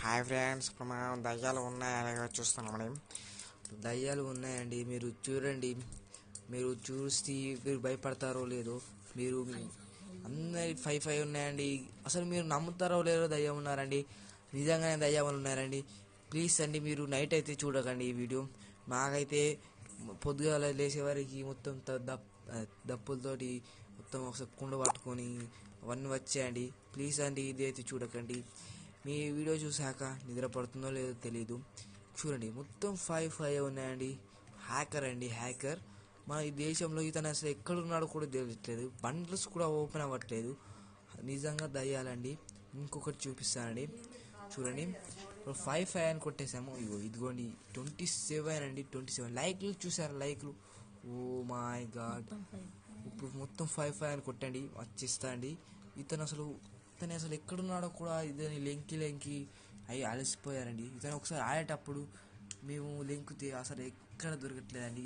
Hi friends, ఇప్పుడు మనం దయ్యాలు ఉన్నాయని చూస్తున్నామండి. దయ్యాలు ఉన్నాయండి. మీరు చూడండి, మీరు చూసి మీరు భయపడతారో లేదో. మీరు అందరి 5 ఉన్నాయండి. అసలు మీరు నమ్ముతారో లేదో దయ్యం ఉన్నారండి. నిజంగానే దయ్యాలు ఉన్నారండి. ప్లీజ్ అండి, మీరు నైట్ అయితే చూడకండి ఈ వీడియో. మాకైతే పొద్దుగాల లేచేవారికి మొత్తం దప్పులతోటి మొత్తం ఒకసారి కుండ పట్టుకొని అవన్నీ వచ్చాయండి. ప్లీజ్ అండి, ఇది అయితే చూడకండి. మీ వీడియో చూసాక నిద్ర పడుతుందో లేదో తెలీదు. చూడండి, మొత్తం 5 ఉన్నాయండి. హ్యాకర్ అండి, హ్యాకర్. మన ఈ దేశంలో ఇతను అసలు ఎక్కడున్నాడో కూడా తెలియట్లేదు. బండ్లస్ కూడా ఓపెన్ అవ్వట్లేదు. నిజంగా దయ్యాలండి. ఇంకొకటి చూపిస్తానండి, చూడండి. ఇప్పుడు 5 అని కొట్టేసాము. ఇదిగోండి 27 అండి. 27 లైక్లు చూసారు, లైక్లు. Oh my God. ఇప్పుడు మొత్తం 5 అని కొట్టండి, వచ్చేస్తా అండి. ఇతను అసలు ఎక్కడున్నాడో కూడా ఇతని లెంకి అవి అలసిపోయారండి. ఇతను ఒకసారి ఆడేటప్పుడు మేము లెంకుతే అసలు ఎక్కడ దొరకట్లేదండి.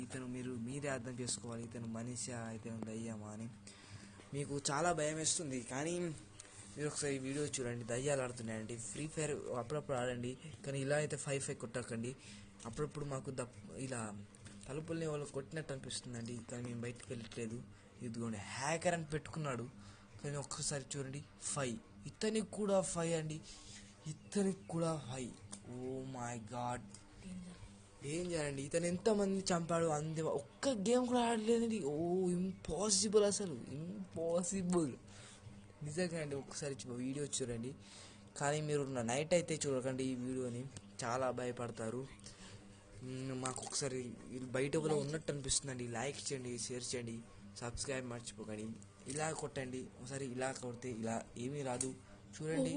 మీరే అర్థం చేసుకోవాలి, ఇతను మనిషా ఇతను దయ్యమా అని. మీకు చాలా భయం వేస్తుంది, కానీ మీరు ఒకసారి ఈ వీడియో చూడండి. దయ్యాలు ఆడుతున్నాయండి. ఫ్రీ ఫైర్ అప్పుడప్పుడు ఆడండి, కానీ ఇలా అయితే 5 కొట్టకండి. అప్పుడప్పుడు మాకు ఇలా తలుపుల్ని వాళ్ళు కొట్టినట్టు అనిపిస్తుందండి, కానీ మేము బయటకు వెళ్ళట్లేదు. ఇదిగోండి, హ్యాకర్ అని పెట్టుకున్నాడు, కానీ ఒక్కసారి చూడండి 5. ఇతనికి కూడా 5 అండి. ఇతనికి కూడా 5. ఓ మై గాడ్, డేంజర్ అండి. ఇతను ఎంతమంది చంపాడు, అంతే. ఒక్క గేమ్ కూడా ఆడలేదండి. ఓ ఇంపాసిబుల్, అసలు ఇంపాసిబుల్ నిజంగా అండి. ఒక్కసారి వీడియో చూడండి, కానీ మీరు నైట్ అయితే చూడకండి ఈ వీడియోని, చాలా భయపడతారు. మాకు ఒకసారి బయట కూడా ఉన్నట్టు అనిపిస్తుందండి. లైక్ చేయండి, షేర్ చేయండి, సబ్స్క్రైబ్ మర్చిపోకండి. ఇలా కొట్టండి ఒకసారి. ఇలా కొడితే ఇలా ఏమీ రాదు, చూడండి.